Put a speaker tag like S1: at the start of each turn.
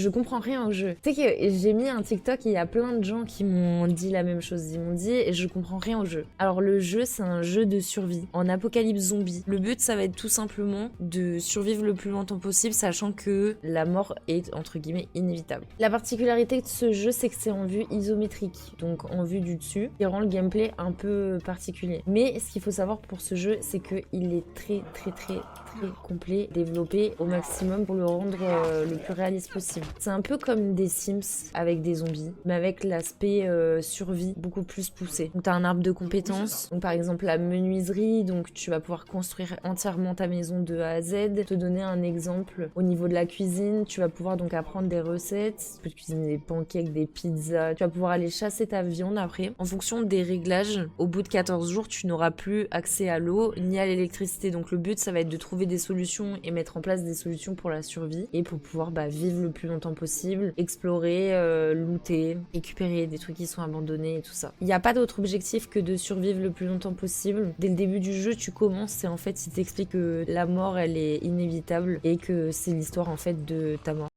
S1: Je comprends rien au jeu. Tu sais que j'ai mis un TikTok et il y a plein de gens qui m'ont dit la même chose. Ils m'ont dit et je comprends rien au jeu. Alors le jeu, c'est un jeu de survie en apocalypse zombie. Le but, ça va être tout simplement de survivre le plus longtemps possible, sachant que la mort est entre guillemets inévitable. La particularité de ce jeu, c'est que c'est en vue isométrique, donc en vue du dessus, qui rend le gameplay un peu particulier. Mais ce qu'il faut savoir pour ce jeu, c'est qu'il est très complet, développé au maximum pour le rendre le plus réaliste possible. C'est un peu comme des Sims avec des zombies, mais avec l'aspect survie beaucoup plus poussé. Donc tu as un arbre de compétences, donc par exemple la menuiserie, donc tu vas pouvoir construire entièrement ta maison de A à Z. Te donner un exemple, au niveau de la cuisine, tu vas pouvoir donc apprendre des recettes, tu peux cuisiner des pancakes, des pizzas, tu vas pouvoir aller chasser ta viande après. En fonction des réglages, au bout de 14 jours, tu n'auras plus accès à l'eau ni à l'électricité. Donc le but, ça va être de trouver des solutions et mettre en place des solutions pour la survie et pour pouvoir vivre le plus longtemps possible, explorer, looter, récupérer des trucs qui sont abandonnés et tout ça. Il n'y a pas d'autre objectif que de survivre le plus longtemps possible. Dès le début du jeu, tu commences et en fait, il t'explique que la mort, elle est inévitable et que c'est l'histoire en fait de ta mort.